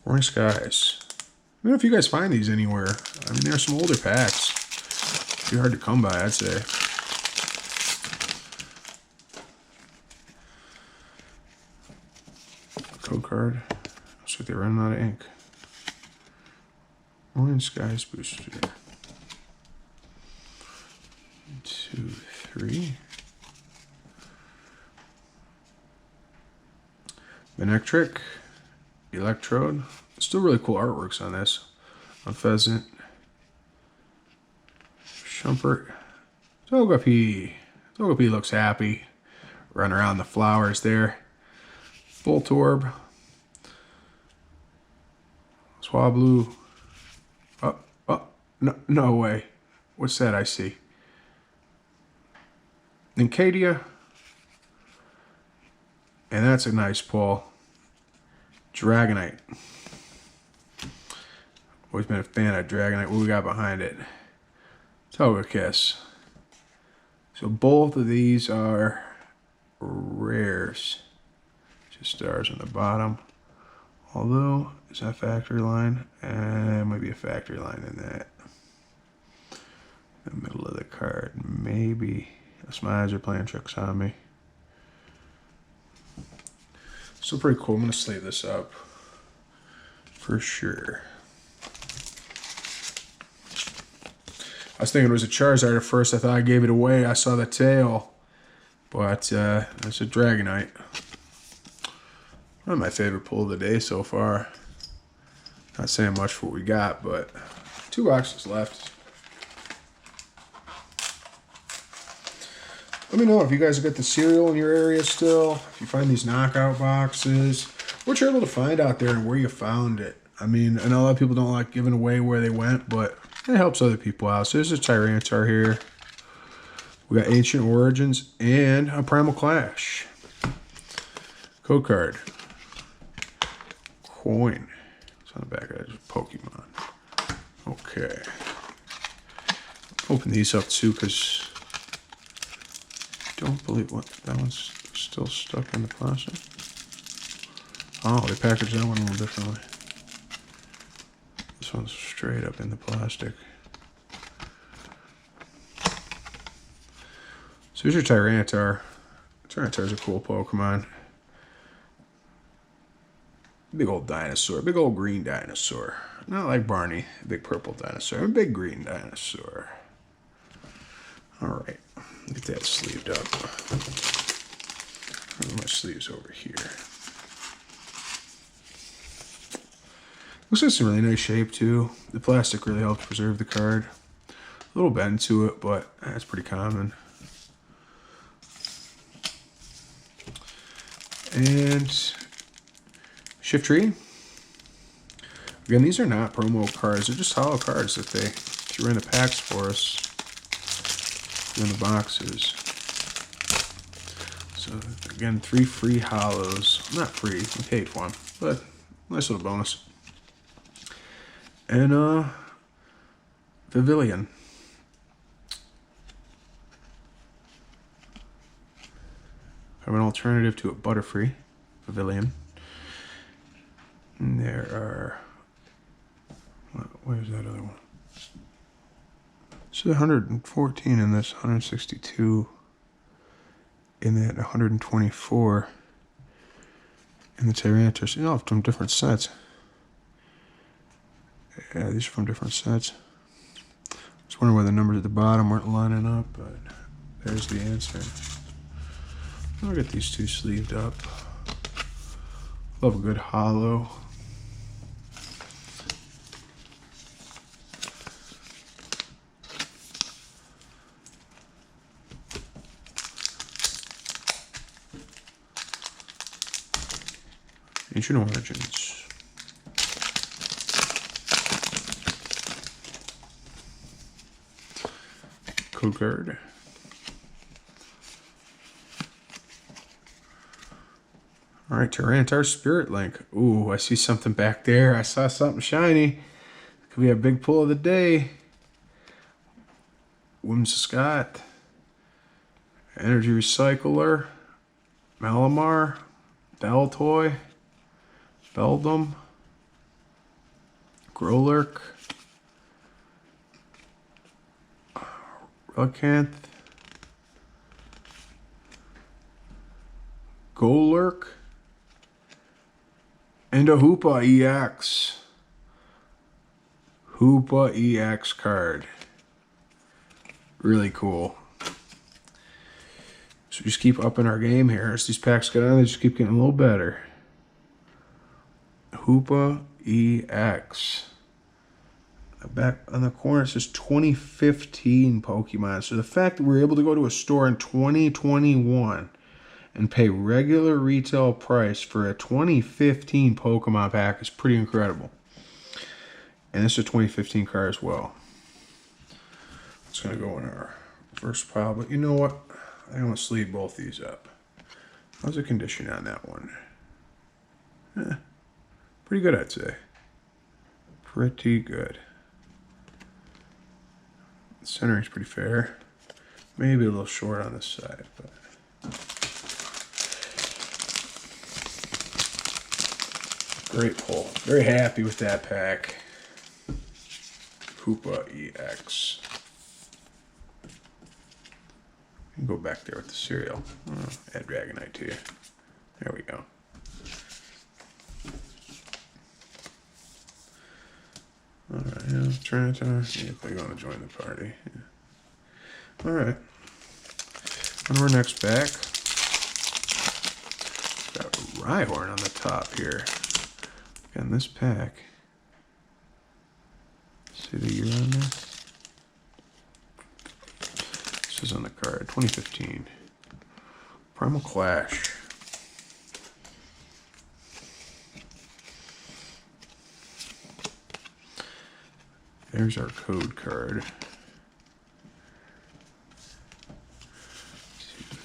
Morning Skies. I don't know if you guys find these anywhere. I mean, there's some older packs. Pretty hard to come by, I'd say. Code card. Looks like they're running out of ink. Morning Skies booster. 2, 3. Manectric. Electrode. Still really cool artworks on this. On Pheasant. Shumpert. Togepi. Togepi looks happy. Running around the flowers there. Voltorb. Swablu. Oh, no way. What's that I see? Nicadia. And that's a nice pull. Dragonite. Always been a fan of Dragonite. What we got behind it? Togekiss. So both of these are rares. Just stars on the bottom. Although, is that factory line? Might be a factory line in that. The middle of the card. Maybe. My eyes are playing tricks on me. Still pretty cool. I'm going to sleeve this up. For sure. I was thinking it was a Charizard at first. I thought I gave it away. I saw the tail. But it's a Dragonite. One of my favorite pull of the day so far. Not saying much for what we got, but 2 boxes left. Let me know if you guys got the cereal in your area still. If you find these knockout boxes. What you're able to find out there and where you found it. I mean, I know a lot of people don't like giving away where they went, but it helps other people out. So there's a Tyranitar here. We got Ancient Origins and a Primal Clash. Code card. Coin. It's on the back of that. Just Pokemon. Okay. Open these up too, because I don't believe what that one's still stuck in the plastic. Oh, they packaged that one a little differently. This one's straight up in the plastic. So here's your Tyranitar. Tyranitar's a cool Pokemon. Big old dinosaur. Big old green dinosaur. Not like Barney, big purple dinosaur. A big green dinosaur. Alright. Get that sleeved up. My sleeves over here. Looks like some really nice shape too. The plastic really helps preserve the card. A little bend to it, but that's pretty common. And Shiftry. Again, these are not promo cards. They're just hollow cards that they threw in the packs for us. In the boxes. So again, 3 free hollows. Not free, we paid for them, but nice little bonus. And Pavilion. Have an alternative to a Butterfree Pavilion. And there are, where's that other one? So 114 in this, 162 in that, 124 in the Tyranitar. So, you know, from different sets. Yeah, these are from different sets. I was wondering why the numbers at the bottom weren't lining up, but there's the answer. I'll get these 2 sleeved up. Love a good hollow. Ancient Origins. Code card. Alright, Tyranitar Spirit Link. Ooh, I see something back there. I saw something shiny. Could be a big pull of the day. Whimsicott. Energy Recycler. Malamar. Baltoy. Beldum. Growlurk, Relicanth, Golurk, and a Hoopa EX. Hoopa EX card. Really cool. So just keep upping our game here. As these packs get on, they just keep getting a little better. Hoopa EX. Back on the corner it says 2015 Pokemon. So the fact that we're able to go to a store in 2021 and pay regular retail price for a 2015 Pokemon pack is pretty incredible. And this is a 2015 card as well. It's going to go in our first pile. But you know what? I want to sleeve both these up. How's the condition on that one? Pretty good, I'd say. Pretty good. The centering's pretty fair. Maybe a little short on this side, but... Great pull. Very happy with that pack. Hoopa EX. You can go back there with the cereal. Oh, add Dragonite to you. There we go. Alright, yeah, trying to see if they're going to join the party. Yeah. Alright. On to our next pack. Got a Rhyhorn on the top here. Again, this pack. See the year on this? This is on the card. 2015. Primal Clash. There's our code card. 2,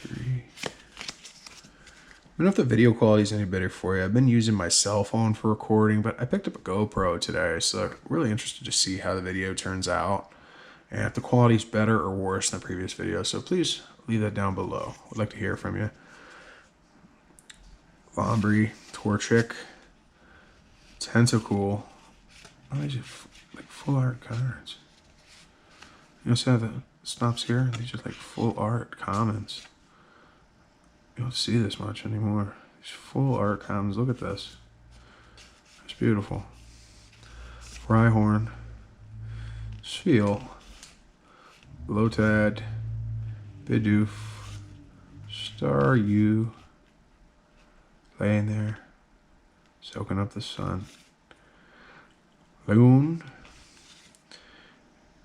3. I don't know if the video quality is any better for you. I've been using my cell phone for recording, but I picked up a GoPro today, so I'm really interested to see how the video turns out and if the quality is better or worse than the previous video. So please leave that down below. I'd like to hear from you. Lombre, Torchic, Tentacool. Oh, these are like full art cards. You know, see how the stops here? These are like full art commons. You don't see this much anymore. These full art commons. Look at this. It's beautiful. Rhyhorn, Seal, Lotad, Bidoof, Staryu, laying there, soaking up the sun. Loon,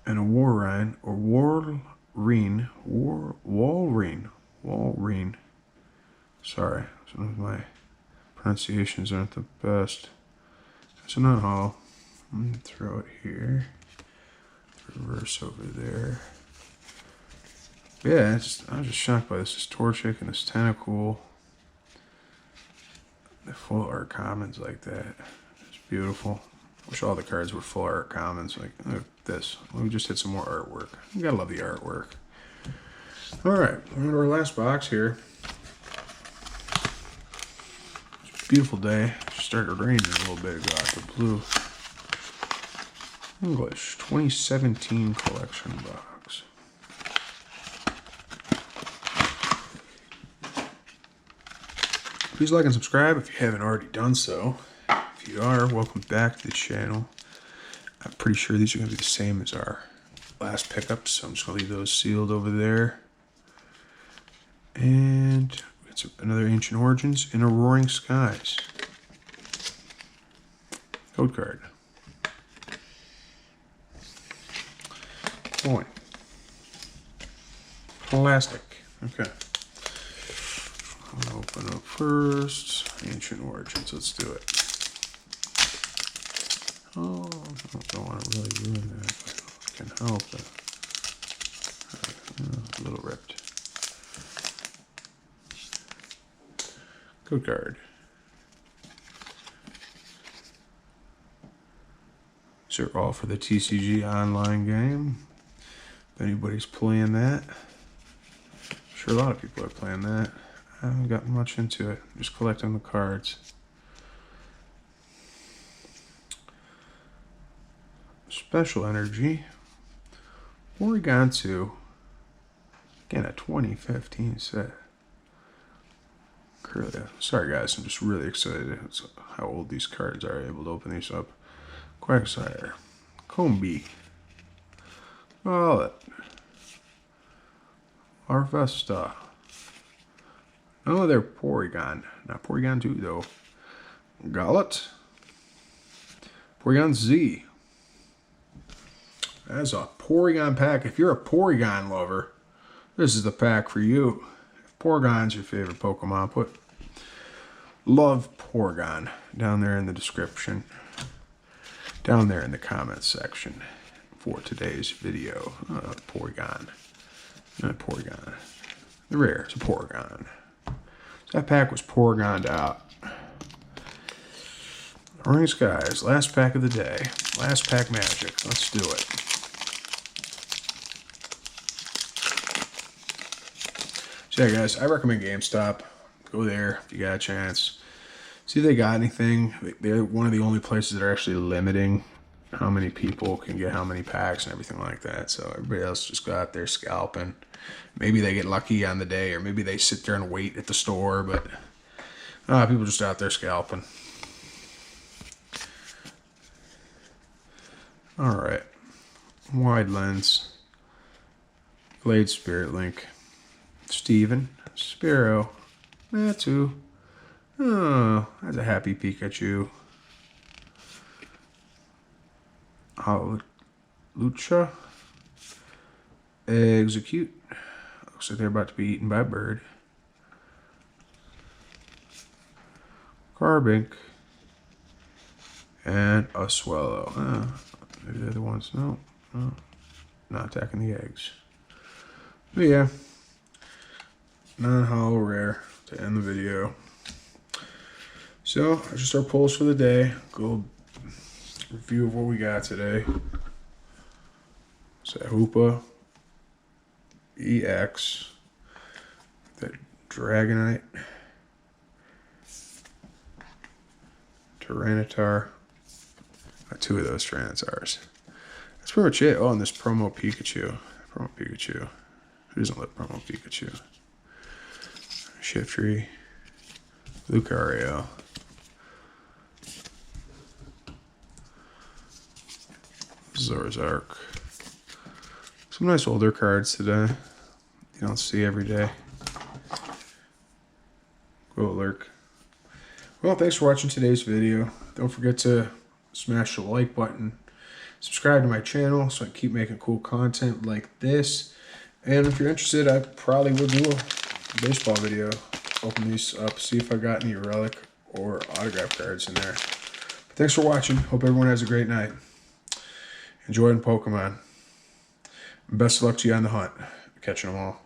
and a Walrein, or Walrein. Sorry, some of my pronunciations aren't the best. It's not hollow. I'm going to throw it here. Reverse over there. Yeah, I was just shocked by this. This Torchic and this Tentacool. The full art commons like that. It's beautiful. Wish all the cards were full art commons. Like, look at this. We just hit some more artwork. You gotta love the artwork. Alright, on to our last box here. It's a beautiful day. It started raining a little bit ago out the blue. English 2017 collection box. Please like and subscribe if you haven't already done so. If you are, welcome back to the channel. I'm pretty sure these are going to be the same as our last pickups, so I'm just going to leave those sealed over there. And it's another Ancient Origins in a Roaring Skies. Code card. Coin. Plastic. Okay. I'm going to open up first. Ancient Origins. Let's do it. Oh, I don't want to really ruin that, but I can help it. A little ripped. Code card. These are all for the TCG online game. If anybody's playing that. I'm sure a lot of people are playing that. I haven't gotten much into it. I'm just collecting the cards. Special Energy. Porygon 2. Again, a 2015 set. Sorry guys, I'm just really excited. That's how old these cards are. Able to open these up. Quagsire. Combi. Violet. Harvesta. Oh, they're Porygon. Not Porygon 2 though. Gollet. Porygon Z. That's a Porygon pack. If you're a Porygon lover, this is the pack for you. If Porygon's your favorite Pokemon, put Love Porygon down there in the description. Down there in the comments section for today's video. Porygon. Not Porygon. The rare is a Porygon. So that pack was Porygoned out. Orange Skies, last pack of the day. Last pack magic. Let's do it. So yeah, guys, I recommend GameStop. Go there if you got a chance. See if they got anything. They're one of the only places that are actually limiting how many people can get how many packs and everything like that. So everybody else just go out there scalping. Maybe they get lucky on the day, or maybe they sit there and wait at the store, but people just out there scalping. Alright. Wide Lens. Glade Spirit Link. Steven. Spearow. Matsu. Oh, that's a happy Pikachu. Lucha. Execute. Looks like they're about to be eaten by a bird. Carbink. And a Swallow. Maybe they're the ones. No. Not attacking the eggs. But yeah. Non-hollow rare to end the video. So, that's just our pulls for the day. Go review of what we got today. So, Hoopa EX. The Dragonite. Tyranitar. Got 2 of those Tyranitars. That's pretty much it. Oh, and this promo Pikachu. Promo Pikachu. Who doesn't love promo Pikachu? Shiftry. Lucario. Zorzark. Some nice older cards today. You don't see every day. Lurk. Well, thanks for watching today's video. Don't forget to smash the like button. Subscribe to my channel so I keep making cool content like this. And if you're interested, I probably will do a baseball video. Open these up, see if I got any relic or autograph cards in there. But thanks for watching. Hope everyone has a great night. Enjoying Pokemon. Best of luck to you on the hunt. Catching them all.